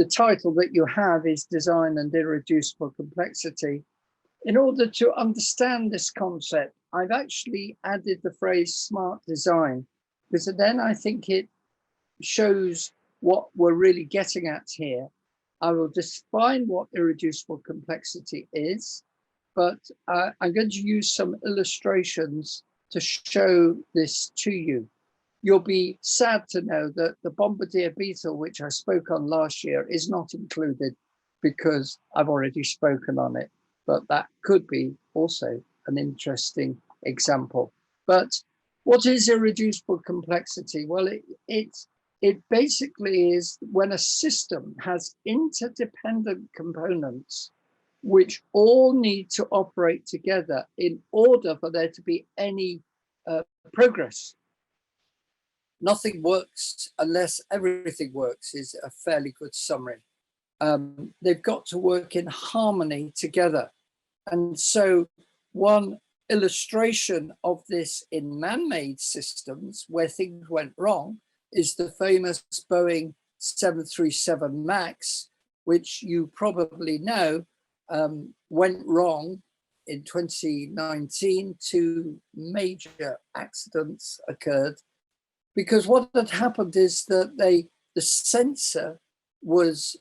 the title that you have is Design and Irreducible Complexity. In order to understand this concept, I've actually added the phrase smart design, because then I think it shows what we're really getting at here. I will define what irreducible complexity is, but I'm going to use some illustrations to show this to you. You'll be sad to know that the bombardier beetle, which I spoke on last year, is not included because I've already spoken on it, but that could be also an interesting example. But what is irreducible complexity? Well, it basically is when a system has interdependent components which all need to operate together in order for there to be any progress. Nothing works unless everything works is a fairly good summary. They've got to work in harmony together. And so one illustration of this in man-made systems where things went wrong is the famous Boeing 737 MAX, which you probably know went wrong in 2019. Two major accidents occurred because what had happened is that the sensor was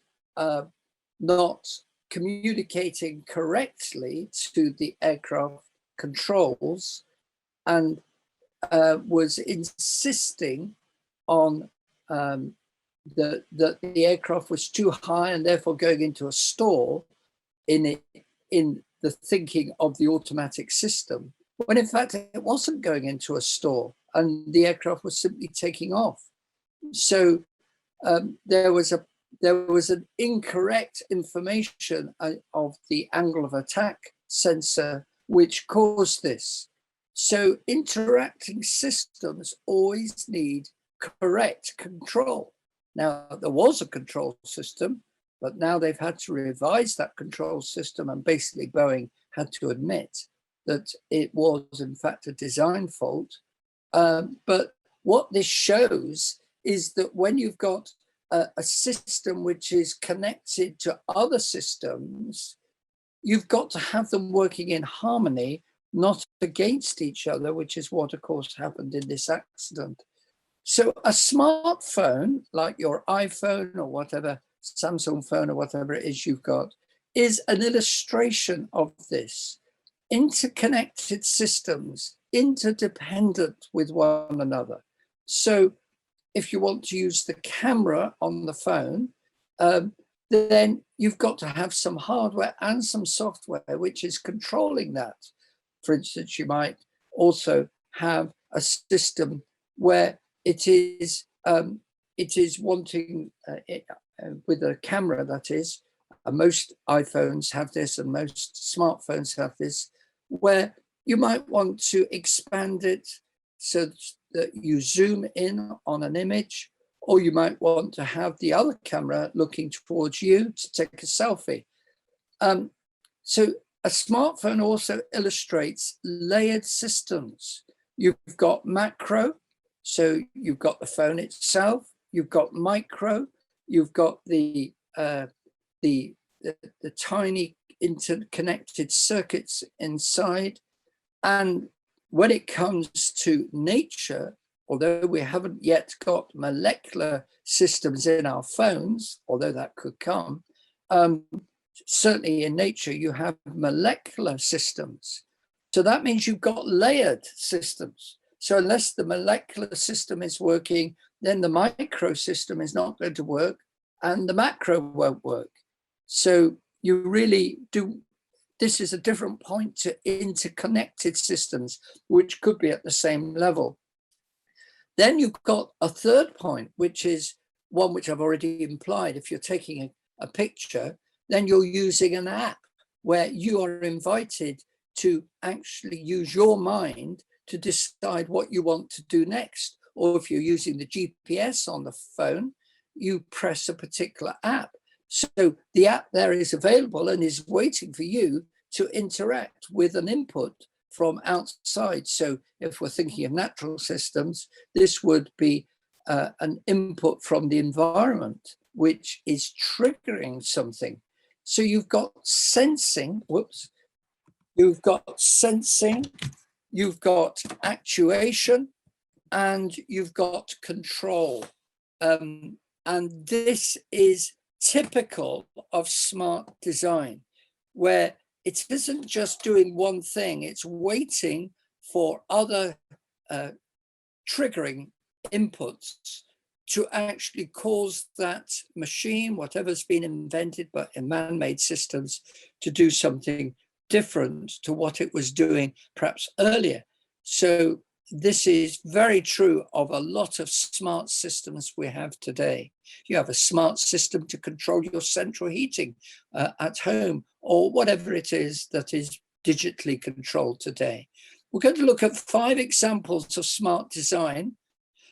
not communicating correctly to the aircraft controls and was insisting on that the aircraft was too high and therefore going into a stall in the thinking of the automatic system, when in fact it wasn't going into a stall and the aircraft was simply taking off. So there was an incorrect information of the angle of attack sensor which caused this. So interacting systems always need correct control. Now, there was a control system, but now they've had to revise that control system, and basically Boeing had to admit that it was in fact a design fault. But what this shows is that when you've got a system which is connected to other systems, you've got to have them working in harmony, not against each other, which is what, of course, happened in this accident. So a smartphone, like your iPhone or whatever, Samsung phone or whatever it is you've got, is an illustration of this. Interconnected systems, interdependent with one another. So if you want to use the camera on the phone, then you've got to have some hardware and some software which is controlling that. For instance, you might also have a system where it is wanting, with a camera that is, most iPhones have this and most smartphones have this, where you might want to expand it so that you zoom in on an image, or you might want to have the other camera looking towards you to take a selfie. So a smartphone also illustrates layered systems. You've got macro, so you've got the phone itself, you've got micro, you've got the tiny interconnected circuits inside. And when it comes to nature, although we haven't yet got molecular systems in our phones, although that could come, certainly in nature you have molecular systems. So that means you've got layered systems. So unless the molecular system is working, then the micro system is not going to work and the macro won't work. So you really do, this is a different point to interconnected systems, which could be at the same level. Then you've got a third point, which is one which I've already implied. If you're taking a picture, then you're using an app where you are invited to actually use your mind to decide what you want to do next. Or if you're using the GPS on the phone, you press a particular app. So the app there is available and is waiting for you to interact with an input from outside. So if we're thinking of natural systems, this would be an input from the environment. which is triggering something. So you've got sensing, you've got sensing, you've got actuation, and you've got control. And this is typical of smart design, where it isn't just doing one thing, it's waiting for other triggering inputs to actually cause that machine, whatever's been invented but in man-made systems, to do something different to what it was doing perhaps earlier. So this is very true of a lot of smart systems we have today. You have a smart system to control your central heating at home, or whatever it is that is digitally controlled today. We're going to look at 5 examples of smart design.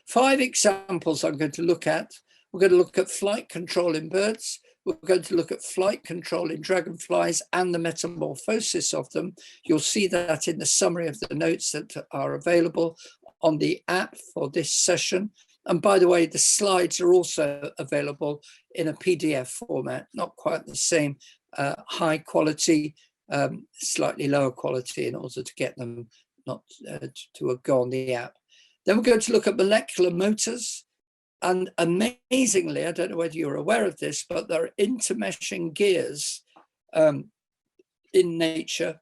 5 examples I'm going to look at. We're going to look at flight control in birds. We're going to look at flight control in dragonflies and the metamorphosis of them. You'll see that in the summary of the notes that are available on the app for this session. And by the way, the slides are also available in a PDF format, not quite the same high quality, slightly lower quality in order to get them not to go on the app. Then we're going to look at molecular motors. And amazingly, I don't know whether you're aware of this, but there are intermeshing gears in nature.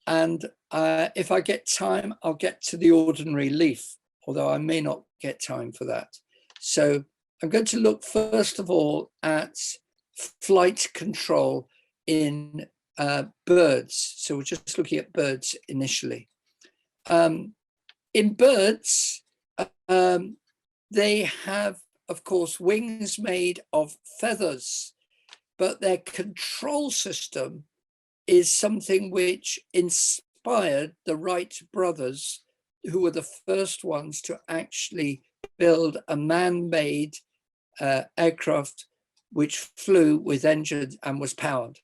And if I get time, I'll get to the ordinary leaf, although I may not get time for that. So I'm going to look first of all at flight control in birds. So we're just looking at birds initially. In birds, they have, of course, wings made of feathers, but their control system is something which inspired the Wright brothers, who were the first ones to actually build a man-made aircraft which flew with engines and was powered.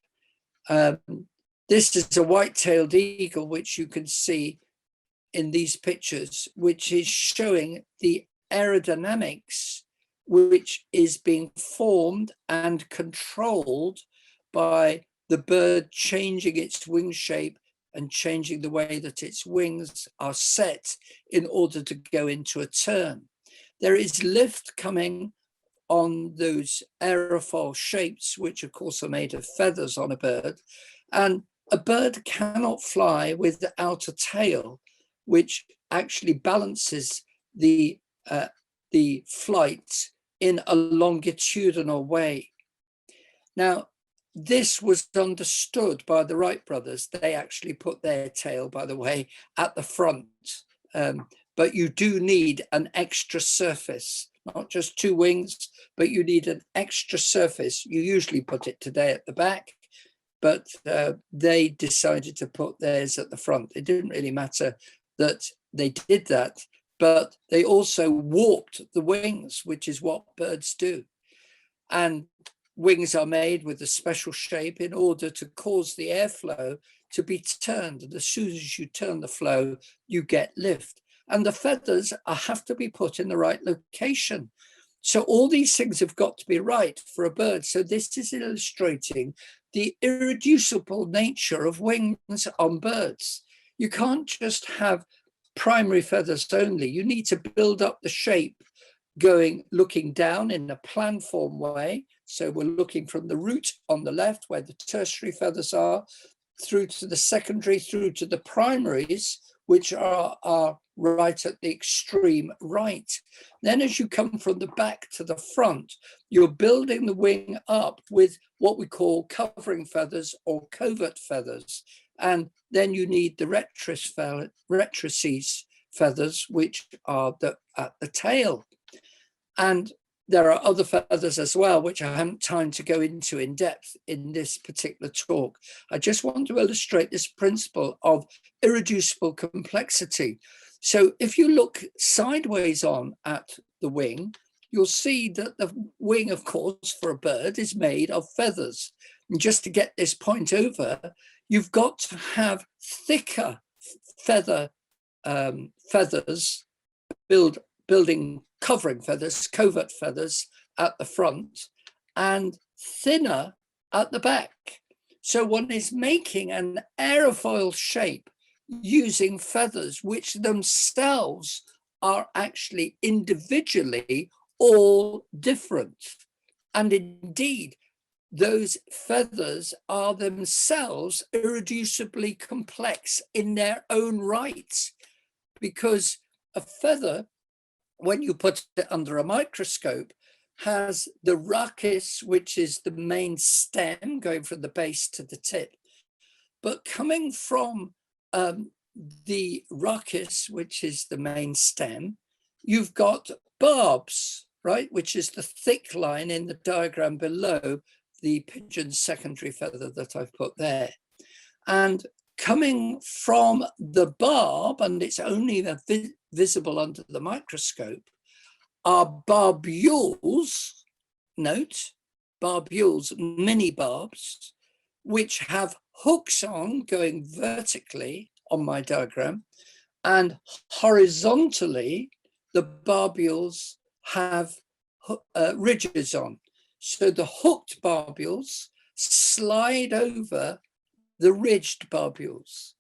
This is a white-tailed eagle, which you can see in these pictures, which is showing the aerodynamics which is being formed and controlled by the bird changing its wing shape and changing the way that its wings are set in order to go into a turn. There is lift coming on those aerofoil shapes, which of course are made of feathers on a bird. And a bird cannot fly without a tail, which actually balances the flight in a longitudinal way. Now, this was understood by the Wright brothers. They actually put their tail, by the way, at the front. But you do need an extra surface, not just 2 wings, but you need an extra surface. You usually put it today at the back, but they decided to put theirs at the front. It didn't really matter that they did that, but they also warped the wings, which is what birds do. And wings are made with a special shape in order to cause the airflow to be turned. And as soon as you turn the flow, you get lift. And the feathers have to be put in the right location. So all these things have got to be right for a bird. So this is illustrating the irreducible nature of wings on birds. You can't just have primary feathers only. You need to build up the shape looking down in a planform way. So we're looking from the root on the left, where the tertiary feathers are, through to the secondary, through to the primaries, which are right at the extreme right. Then as you come from the back to the front, you're building the wing up with what we call covering feathers or covert feathers. And then you need the rectrices feathers, which are at the tail. And there are other feathers as well, which I haven't time to go into in depth in this particular talk. I just want to illustrate this principle of irreducible complexity. So if you look sideways on at the wing, you'll see that the wing, of course, for a bird is made of feathers. And just to get this point over, you've got to have thicker feathers, building covering feathers, covert feathers at the front, and thinner at the back. So one is making an aerofoil shape using feathers, which themselves are actually individually all different. And indeed, those feathers are themselves irreducibly complex in their own right, because a feather, when you put it under a microscope, has the rachis, which is the main stem going from the base to the tip. But coming from the rachis, which is the main stem, you've got barbs, right, which is the thick line in the diagram below the pigeon's secondary feather that I've put there. And coming from the barb, and it's only visible under the microscope, are barbules, note, barbules, mini barbs, which have hooks on going vertically on my diagram, and horizontally, the barbules have ridges on. So the hooked barbules slide over the ridged barbules.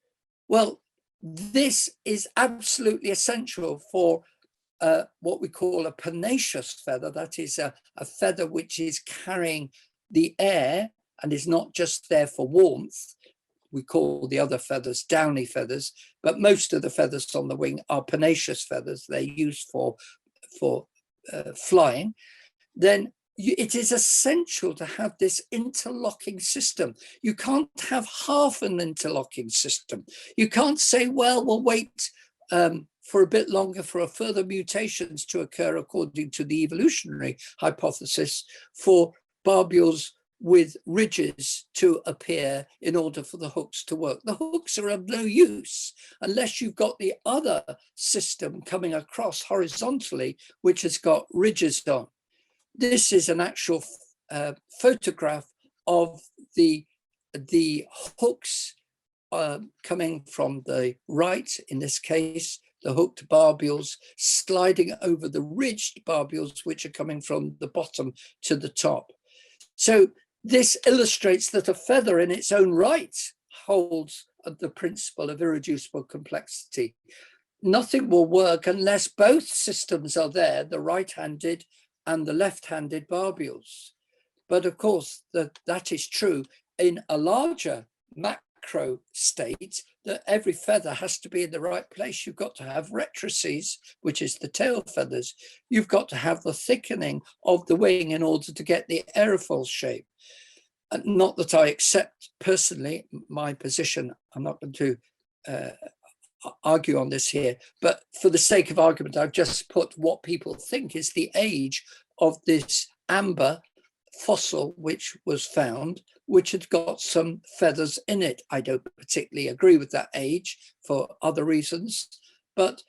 Well, this is absolutely essential for what we call a pugnacious feather, that is a feather which is carrying the air and is not just there for warmth. We call the other feathers downy feathers, but most of the feathers on the wing are pugnacious feathers. They're used for flying. Then it is essential to have this interlocking system. You can't have half an interlocking system. You can't say, well, we'll wait for a bit longer for further mutations to occur according to the evolutionary hypothesis for barbules with ridges to appear in order for the hooks to work. The hooks are of no use unless you've got the other system coming across horizontally, which has got ridges on. This is an actual photograph of the hooks coming from the right, in this case, the hooked barbules sliding over the ridged barbules, which are coming from the bottom to the top. So this illustrates that a feather in its own right holds the principle of irreducible complexity. Nothing will work unless both systems are there, the right-handed and the left-handed barbules. But of course, that is true in a larger macro state, that every feather has to be in the right place. You've got to have rectrices, which is the tail feathers. You've got to have the thickening of the wing in order to get the aerofoil shape. Not that I accept personally my position. I'm not going to argue on this here, but for the sake of argument, I've just put what people think is the age of this amber fossil which was found, which had got some feathers in it. I don't particularly agree with that age for other reasons, but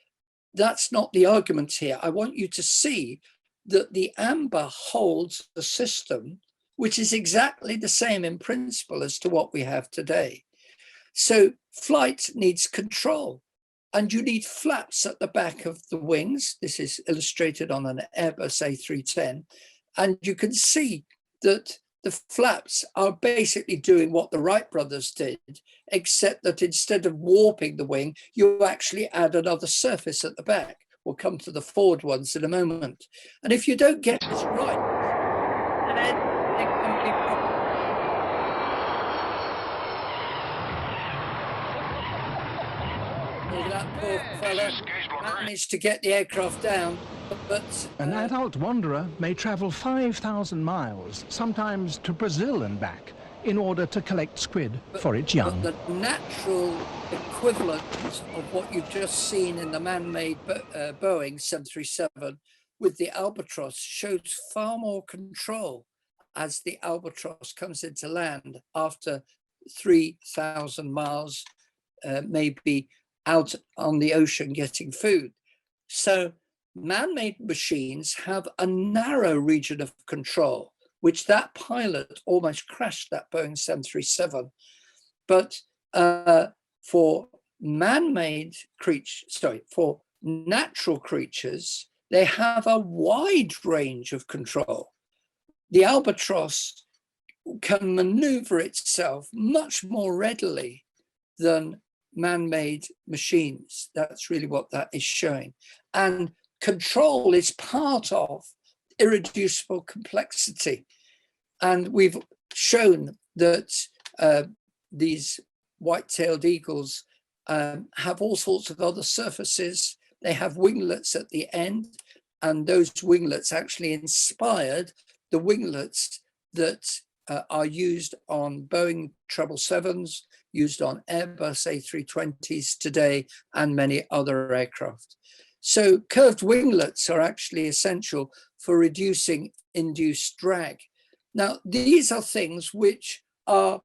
that's not the argument here. I want you to see that the amber holds a system which is exactly the same in principle as to what we have today. So flight needs control, and you need flaps at the back of the wings. This is illustrated on an Airbus A310, and you can see that the flaps are basically doing what the Wright brothers did, except that instead of warping the wing, you actually add another surface at the back. We'll come to the forward ones in a moment. And if you don't get this right, then it can be problems. That poor fella managed to get the aircraft down, but an adult wanderer may travel 5,000 miles, sometimes to Brazil and back, in order to collect squid for its young. But the natural equivalent of what you've just seen in the man-made Boeing 737 with the albatross shows far more control as the albatross comes into land after 3,000 miles, maybe out on the ocean getting food. So man-made machines have a narrow region of control, which that pilot almost crashed that Boeing 737. But for man-made creatures, for natural creatures, they have a wide range of control. the albatross can maneuver itself much more readily than man-made machines. That's really what that is showing. And control is part of irreducible complexity. And we've shown that these white-tailed eagles have all sorts of other surfaces. They have winglets at the end, and those winglets actually inspired the winglets that are used on Boeing 777s, used on Airbus A320s today, and many other aircraft. So curved winglets are actually essential for reducing induced drag. Now, these are things which are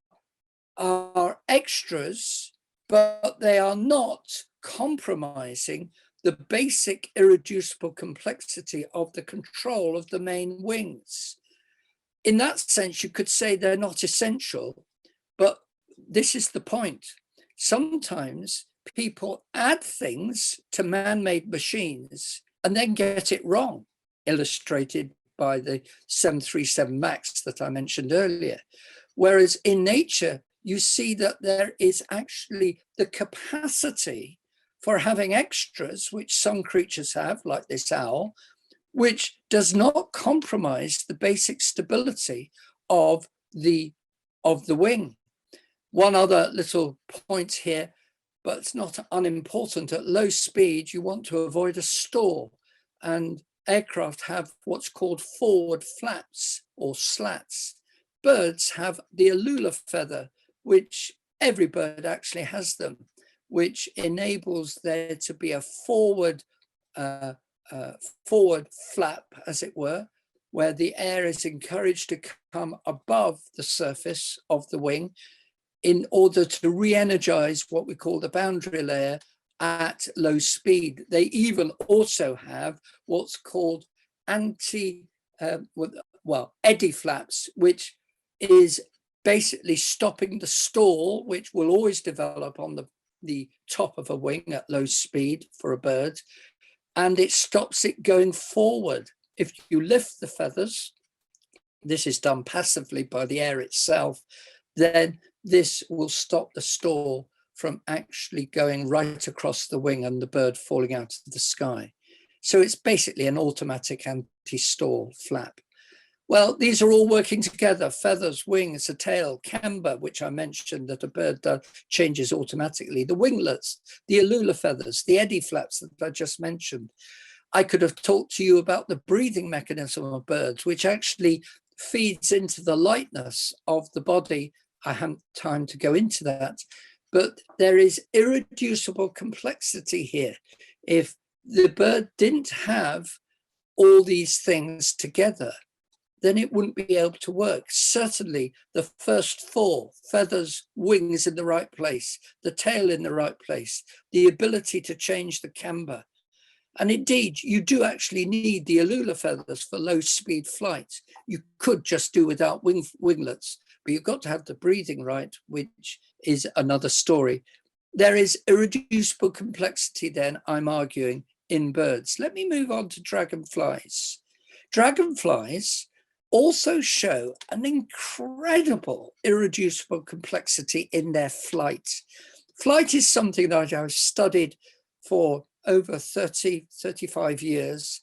extras, but they are not compromising the basic irreducible complexity of the control of the main wings. In that sense, you could say they're not essential, but this is the point. Sometimes people add things to man-made machines and then get it wrong, illustrated by the 737 MAX that I mentioned earlier. Whereas in nature, you see that there is actually the capacity for having extras, which some creatures have, like this owl, which does not compromise the basic stability of the wing. One other little point here, but it's not unimportant. At low speed, you want to avoid a stall, and aircraft have what's called forward flaps or slats. Birds have the allula feather, which every bird actually has them, which enables there to be a forward flap, as it were, where the air is encouraged to come above the surface of the wing in order to re-energize what we call the boundary layer at low speed. They even also have what's called eddy flaps, which is basically stopping the stall, which will always develop on the top of a wing at low speed for a bird, and it stops it going forward. If you lift the feathers, this is done passively by the air itself, then this will stop the stall from actually going right across the wing and the bird falling out of the sky. So it's basically an automatic anti-stall flap. Well, these are all working together: feathers, wings, a tail, camber, which I mentioned that a bird changes automatically, the winglets, the allula feathers, the eddy flaps that I just mentioned. I could have talked to you about the breathing mechanism of birds, which actually feeds into the lightness of the body. I haven't time to go into that, but there is irreducible complexity here. If the bird didn't have all these things together, then it wouldn't be able to work. Certainly the first four, feathers, wings in the right place, the tail in the right place, the ability to change the camber. And indeed, you do actually need the allula feathers for low speed flight. You could just do without winglets, but you've got to have the breathing right, which is another story. There is irreducible complexity then, I'm arguing, in birds. Let me move on to dragonflies. Dragonflies also show an incredible irreducible complexity in their flight. Flight is something that I've studied for over 35 years.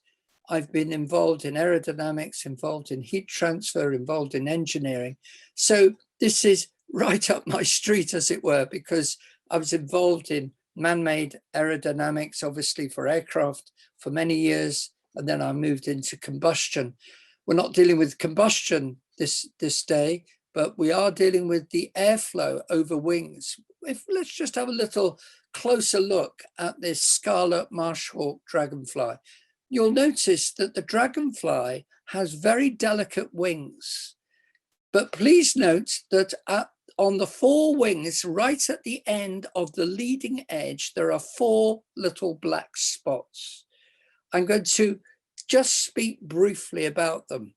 I've been involved in aerodynamics, involved in heat transfer, involved in engineering. So this is right up my street, as it were, because I was involved in man-made aerodynamics, obviously for aircraft, for many years, and then I moved into combustion. We're not dealing with combustion this day, but we are dealing with the airflow over wings. Let's just have a little closer look at this scarlet marshhawk dragonfly. You'll notice that the dragonfly has very delicate wings, but please note that on the four wings, right at the end of the leading edge, there are four little black spots. I'm going to just speak briefly about them.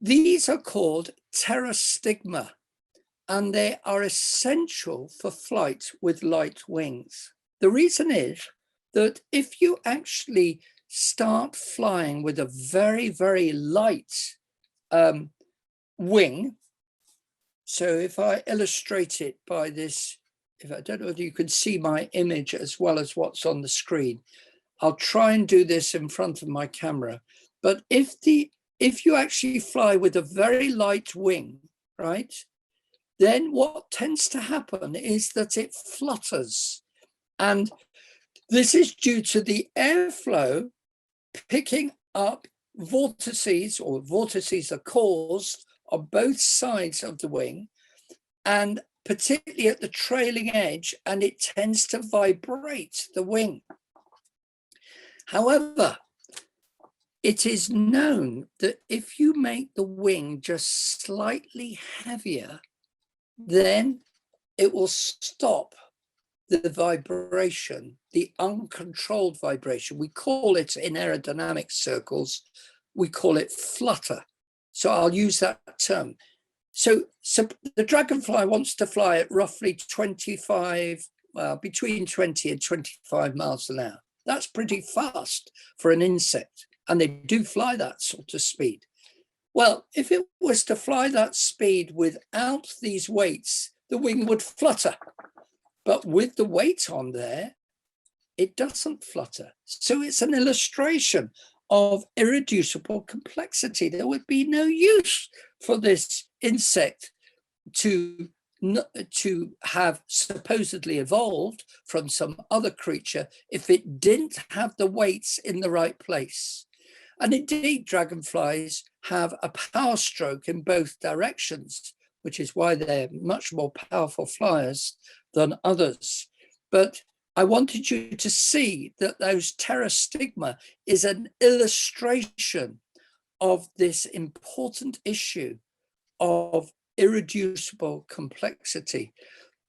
These are called pterostigma, and they are essential for flight with light wings. The reason is that if you actually start flying with a very, very light wing. So if I illustrate it by this, if I don't know whether you can see my image as well as what's on the screen, I'll try and do this in front of my camera. But if you actually fly with a very light wing, right, then what tends to happen is that it flutters. And this is due to the airflow picking up vortices, or vortices are caused on both sides of the wing, and particularly at the trailing edge, and it tends to vibrate the wing. However, it is known that if you make the wing just slightly heavier, then it will stop the vibration, the uncontrolled vibration. We call it, in aerodynamic circles, we call it flutter. So I'll use that term. So the Dragonfly wants to fly at roughly 25, well, between 20 and 25 miles an hour. That's pretty fast for an insect, and they do fly that sort of speed. Well, if it was to fly that speed without these weights, the wing would flutter. But with the weight on there, it doesn't flutter. So it's an illustration of irreducible complexity. There would be no use for this insect to have supposedly evolved from some other creature if it didn't have the weights in the right place. And indeed, dragonflies have a power stroke in both directions, which is why they're much more powerful flyers than others. But I wanted you to see that those pterostigma is an illustration of this important issue of irreducible complexity.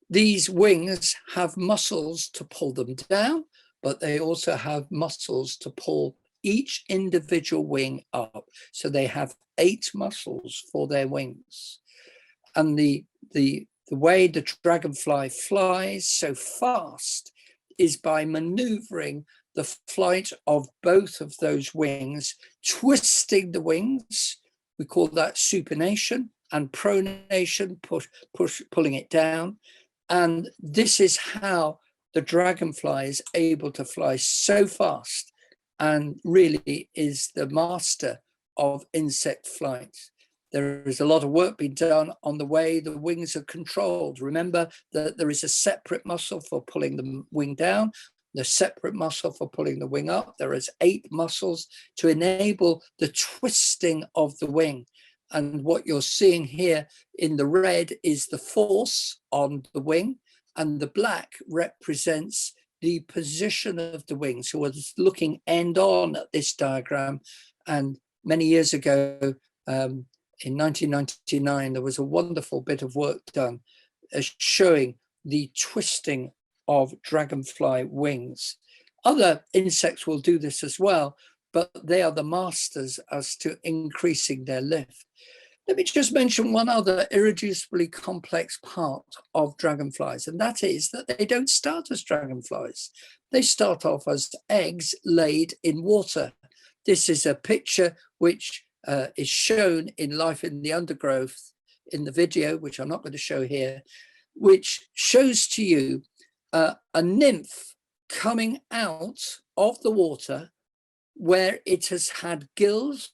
These wings have muscles to pull them down, but they also have muscles to pull each individual wing up. So they have 8 muscles for their wings. And the way the dragonfly flies so fast is by maneuvering the flight of both of those wings, twisting the wings. We call that supination, and pronation, pulling it down. And this is how the dragonfly is able to fly so fast and really is the master of insect flight. There is a lot of work being done on the way the wings are controlled. Remember that there is a separate muscle for pulling the wing down, the separate muscle for pulling the wing up. There is 8 muscles to enable the twisting of the wing. And what you're seeing here in the red is the force on the wing, and the black represents the position of the wing. So we're looking end on at this diagram. And many years ago, in 1999, there was a wonderful bit of work done showing the twisting of dragonfly wings. Other insects will do this as well, but they are the masters as to increasing their lift. Let me just mention one other irreducibly complex part of dragonflies, and that is that they don't start as dragonflies. They start off as eggs laid in water. This is a picture which is shown in Life in the Undergrowth in the video, which I'm not going to show here, which shows to you a nymph coming out of the water where it has had gills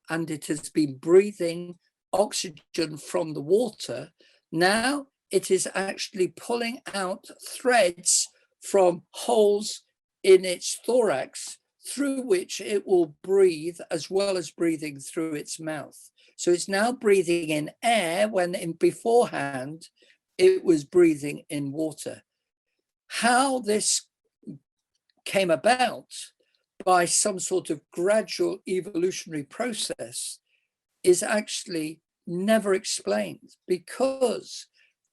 and it has been breathing oxygen from the water. Now it is actually pulling out threads from holes in its thorax through which it will breathe, as well as breathing through its mouth. So it's now breathing in air when beforehand it was breathing in water. How this came about by some sort of gradual evolutionary process is actually never explained, because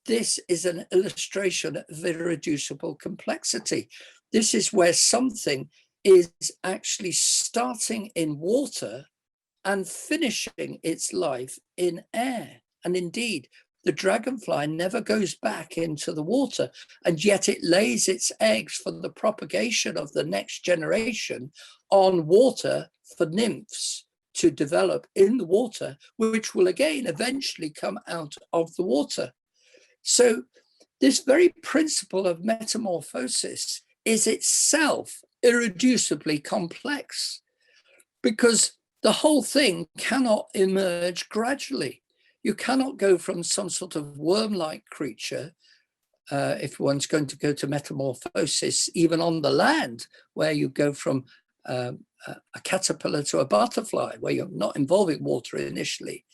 this is an illustration of irreducible complexity. This is where something is actually starting in water and finishing its life in air. And indeed, the dragonfly never goes back into the water, and yet it lays its eggs for the propagation of the next generation on water for nymphs to develop in the water, which will again eventually come out of the water. So this very principle of metamorphosis is itself irreducibly complex, because the whole thing cannot emerge gradually. You cannot go from some sort of worm-like creature, if one's going to go to metamorphosis, even on the land, where you go from a caterpillar to a butterfly, where you're not involving water initially,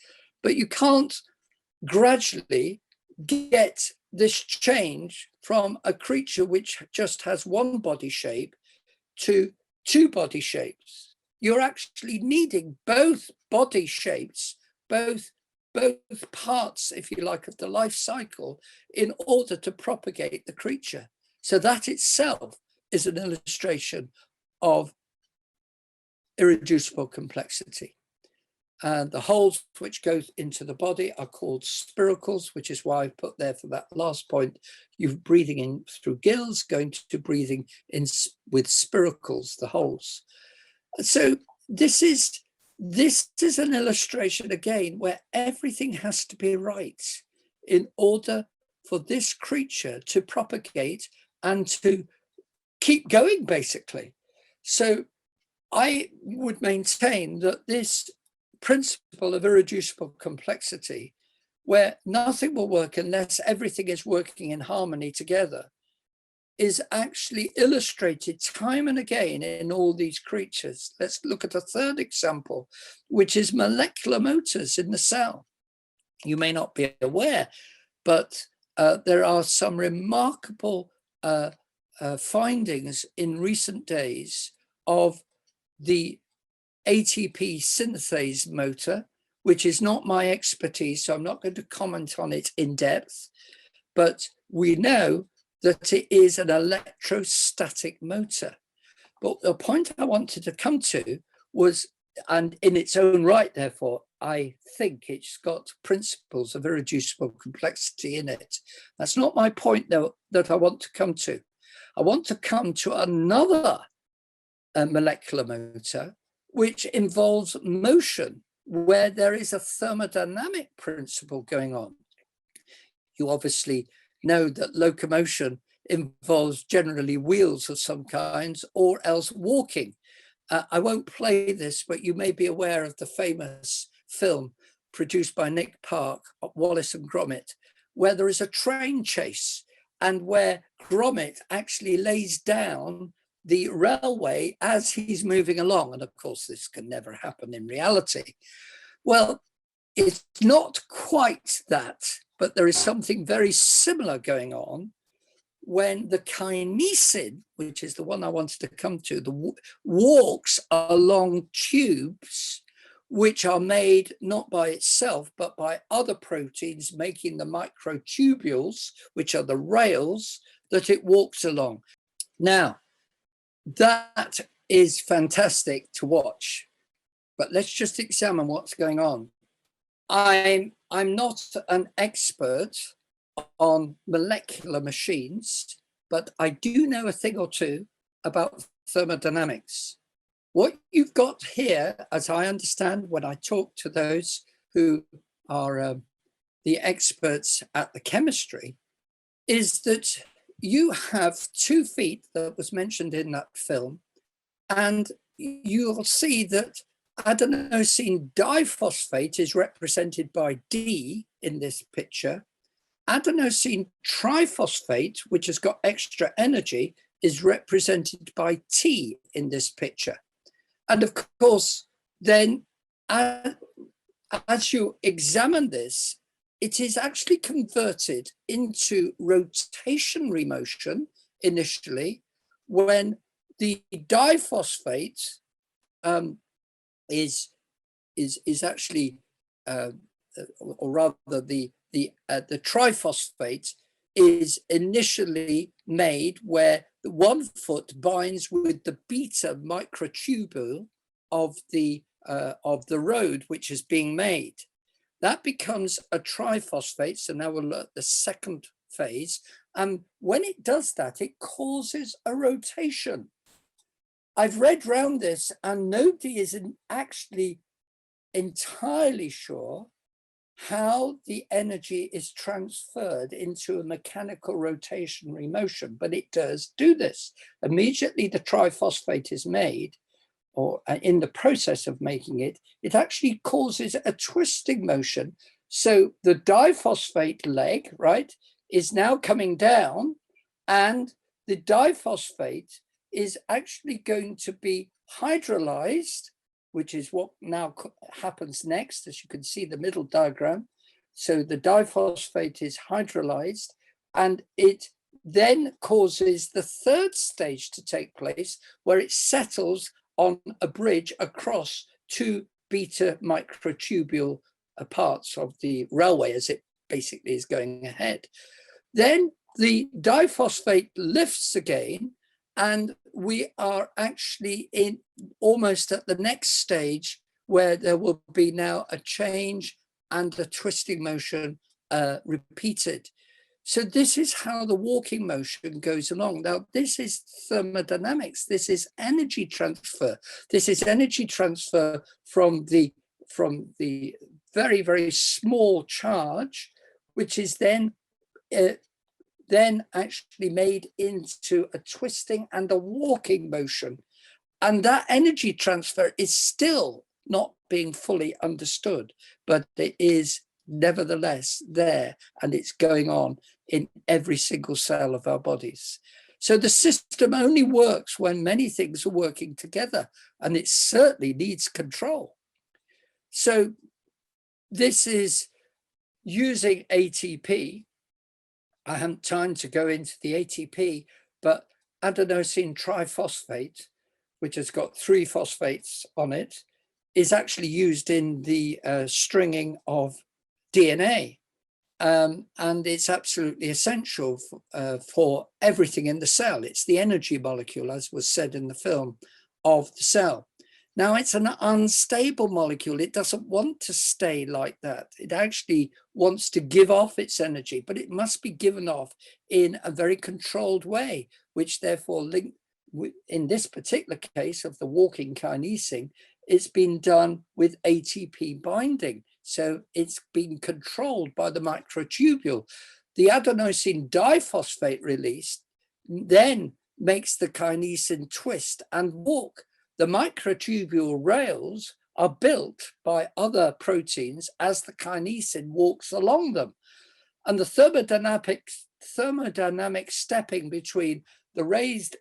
but you can't gradually get this change from a creature which just has one body shape to two body shapes. You're actually needing both body shapes, both parts, if you like, of the life cycle in order to propagate the creature. So that itself is an illustration of irreducible complexity. And the holes which go into the body are called spiracles, which is why I put there for that last point, you're breathing in through gills, going to breathing in with spiracles, the holes. So this is an illustration again where everything has to be right in order for this creature to propagate and to keep going, basically. So I would maintain that this principle of irreducible complexity, where nothing will work unless everything is working in harmony together, is actually illustrated time and again in all these creatures. Let's look at a third example, which is molecular motors in the cell. You may not be aware, but there are some remarkable findings in recent days of the ATP synthase motor, which is not my expertise, so I'm not going to comment on it in depth, but we know that it is an electrostatic motor. But the point I wanted to come to was, and in its own right, therefore, I think it's got principles of irreducible complexity in it. That's not my point, though, that I want to come to. I want to come to another molecular motor, which involves motion, where there is a thermodynamic principle going on. You obviously know that locomotion involves generally wheels of some kinds or else walking. I won't play this, but you may be aware of the famous film produced by Nick Park, Wallace and Gromit, where there is a train chase and where Gromit actually lays down the railway as he's moving along. And of course, this can never happen in reality. Well, it's not quite that, but there is something very similar going on when the kinesin, which is the one I wanted to come to, walks along tubes, which are made not by itself, but by other proteins making the microtubules, which are the rails that it walks along. Now, that is fantastic to watch, but let's just examine what's going on. I'm not an expert on molecular machines, but I do know a thing or two about thermodynamics. What you've got here, as I understand when I talk to those who are the experts at the chemistry, is that you have 2 feet that was mentioned in that film, and you'll see that adenosine diphosphate is represented by D in this picture. Adenosine triphosphate, which has got extra energy, is represented by T in this picture. And of course, then as you examine this, it is actually converted into rotationary motion initially when the diphosphate is actually, or rather the triphosphate is initially made where the 1 foot binds with the beta microtubule of the road which is being made. That becomes a triphosphate. So now we'll look at the second phase. And when it does that, it causes a rotation. I've read round this and nobody is actually entirely sure how the energy is transferred into a mechanical rotationary motion, but it does do this. Immediately the triphosphate is made, or in the process of making it, it actually causes a twisting motion. So the diphosphate leg, right, is now coming down, and the diphosphate is actually going to be hydrolyzed, which is what now happens next, as you can see the middle diagram. So the diphosphate is hydrolyzed, and it then causes the third stage to take place, where it settles on a bridge across two beta microtubule parts of the railway as it basically is going ahead. Then the diphosphate lifts again, and we are actually in almost at the next stage, where there will be now a change and a twisting motion repeated. So this is how the walking motion goes along. Now, this is thermodynamics. This is energy transfer. This is energy transfer from the very, very small charge, which is then actually made into a twisting and a walking motion. And that energy transfer is still not being fully understood, but it is nevertheless there, and it's going on in every single cell of our bodies. So the system only works when many things are working together, and it certainly needs control. So this is using ATP. I haven't time to go into the ATP, but adenosine triphosphate, which has got 3 phosphates on it, is actually used in the stringing of DNA. And it's absolutely essential for everything in the cell. It's the energy molecule, as was said in the film, of the cell. Now, it's an unstable molecule. It doesn't want to stay like that. It actually wants to give off its energy, but it must be given off in a very controlled way, which therefore, in this particular case of the walking kinesing, it's been done with ATP binding. So it's been controlled by the microtubule. The adenosine diphosphate release then makes the kinesin twist and walk. The microtubule rails are built by other proteins as the kinesin walks along them. And the thermodynamic stepping between the raised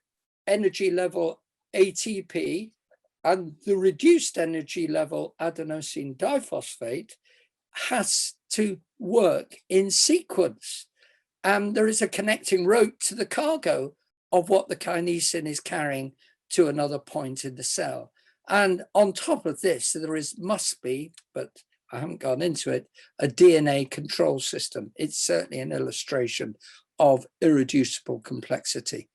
energy level ATP and the reduced energy level adenosine diphosphate has to work in sequence. And there is a connecting rope to the cargo of what the kinesin is carrying to another point in the cell. And on top of this, there must be, but I haven't gone into it, a DNA control system. It's certainly an illustration of irreducible complexity.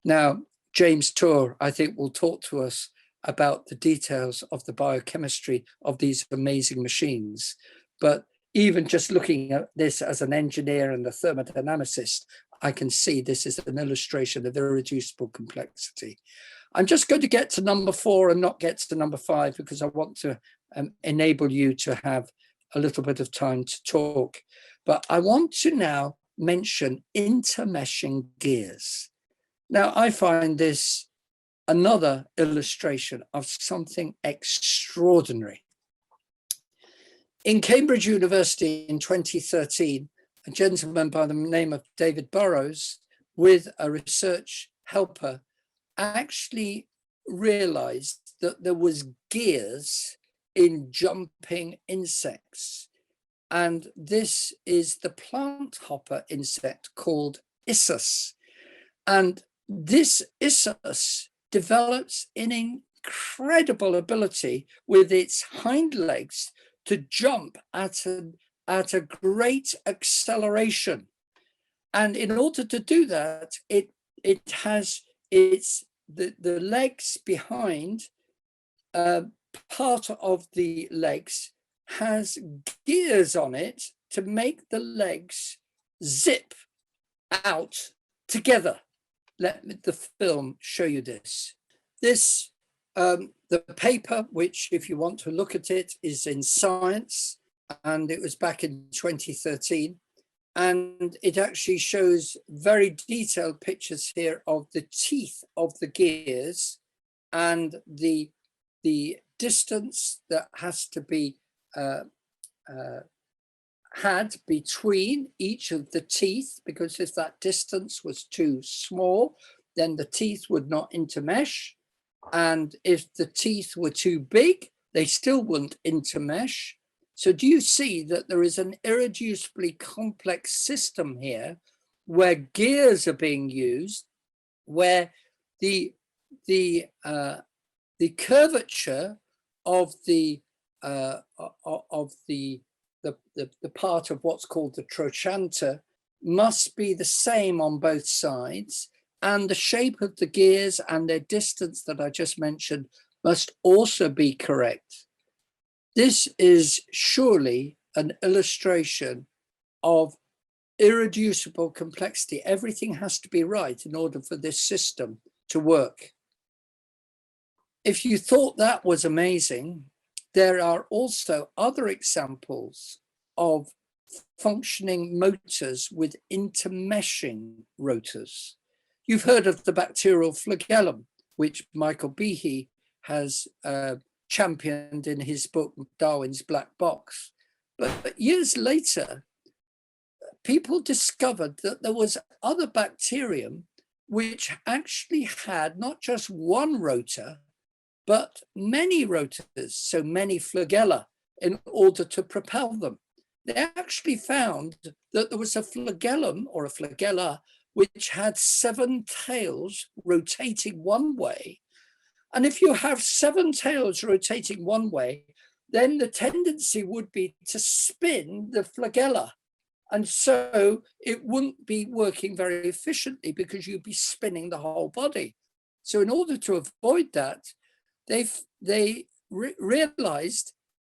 Now, James Tour, I think, will talk to us about the details of the biochemistry of these amazing machines. But even just looking at this as an engineer and a thermodynamicist, I can see this is an illustration of irreducible complexity. I'm just going to get to number 4 and not get to number 5, because I want to enable you to have a little bit of time to talk. But I want to now mention intermeshing gears. Now, I find this another illustration of something extraordinary. In Cambridge University in 2013, a gentleman by the name of David Burrows, with a research helper, actually realized that there was gears in jumping insects. And this is the plant hopper insect called Issus. And this Issus develops an incredible ability with its hind legs to jump at a great acceleration. And in order to do that, it has the legs behind, part of the legs has gears on it to make the legs zip out together. Let the film show you this. This The paper, which if you want to look at it, is in Science, and it was back in 2013. And it actually shows very detailed pictures here of the teeth of the gears and the distance that has to be had between each of the teeth, because if that distance was too small, then the teeth would not intermesh. And if the teeth were too big, they still wouldn't intermesh. So do you see that there is an irreducibly complex system here where gears are being used, where the curvature of the part of what's called the trochanter must be the same on both sides, and the shape of the gears and their distance that I just mentioned must also be correct. This is surely an illustration of irreducible complexity. Everything has to be right in order for this system to work. If you thought that was amazing, there are also other examples of functioning motors with intermeshing rotors. You've heard of the bacterial flagellum, which Michael Behe has championed in his book, Darwin's Black Box. But years later, people discovered that there was other bacterium which actually had not just one rotor, but many rotors, so many flagella, in order to propel them. They actually found that there was a flagellum or a flagella which had 7 tails rotating one way. And if you have 7 tails rotating one way, then the tendency would be to spin the flagella. And so it wouldn't be working very efficiently because you'd be spinning the whole body. So in order to avoid that, they realized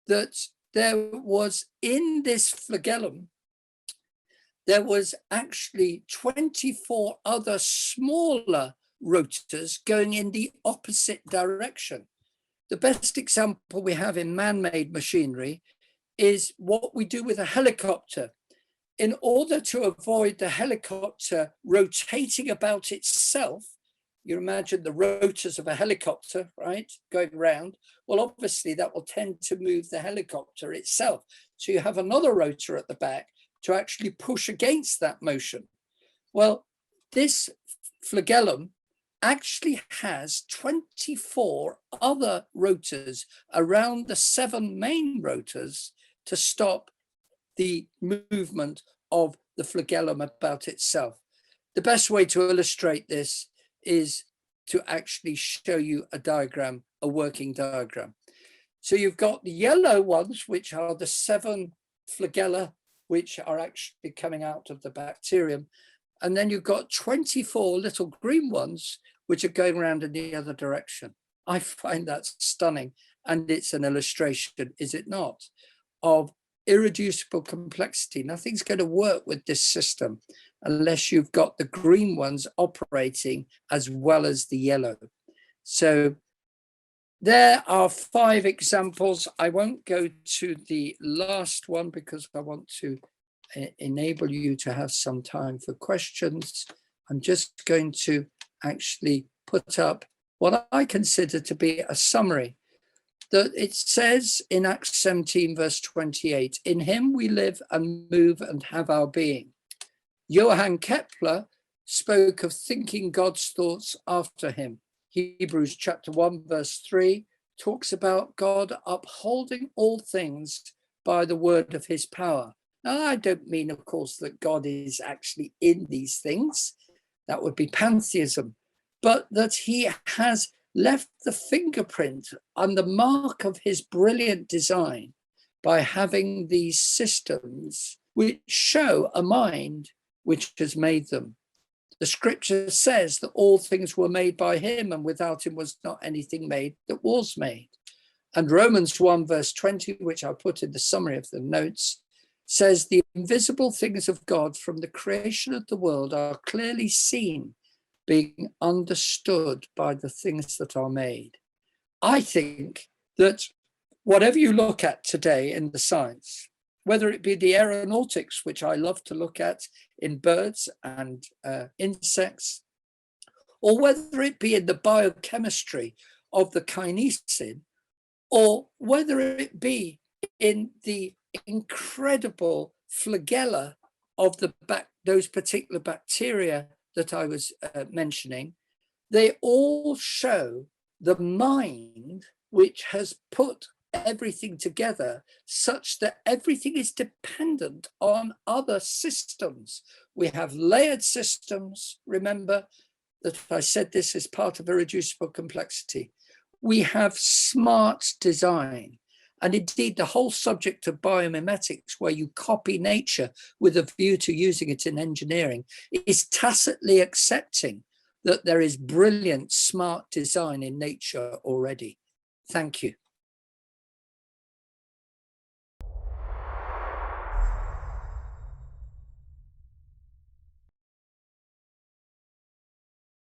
that there was in this flagellum, there was actually 24 other smaller rotors going in the opposite direction. The best example we have in man-made machinery is what we do with a helicopter. In order to avoid the helicopter rotating about itself, you imagine the rotors of a helicopter, right, going round. Well, obviously that will tend to move the helicopter itself. So you have another rotor at the back to actually push against that motion. Well, this flagellum actually has 24 other rotors around the 7 main rotors to stop the movement of the flagellum about itself. The best way to illustrate this is to actually show you a diagram, a working diagram. So you've got the yellow ones, which are the 7 flagella, which are actually coming out of the bacterium. And then you've got 24 little green ones, which are going around in the other direction. I find that stunning. And it's an illustration, is it not, of irreducible complexity. Nothing's going to work with this system unless you've got the green ones operating as well as the yellow. So there are 5 examples. I won't go to the last one because I want to enable you to have some time for questions. I'm just going to actually put up what I consider to be a summary. That it says in Acts 17, verse 28, in him we live and move and have our being. Johann Kepler spoke of thinking God's thoughts after him. Hebrews chapter 1, verse 3 talks about God upholding all things by the word of his power. Now, I don't mean, of course, that God is actually in these things. That would be pantheism. But that he has left the fingerprint and the mark of his brilliant design by having these systems which show a mind which has made them. The scripture says that all things were made by him, and without him was not anything made that was made. And Romans 1 verse 20, which I put in the summary of the notes, says the invisible things of God from the creation of the world are clearly seen, being understood by the things that are made. I think that whatever you look at today in the science, whether it be the aeronautics, which I love to look at in birds and insects, or whether it be in the biochemistry of the kinesin, or whether it be in the incredible flagella of those particular bacteria that I was mentioning, they all show the mind which has put everything together such that everything is dependent on other systems. We have layered systems. Remember that I said this is part of irreducible complexity. We have smart design. And indeed, the whole subject of biomimetics, where you copy nature with a view to using it in engineering, is tacitly accepting that there is brilliant, smart design in nature already. Thank you.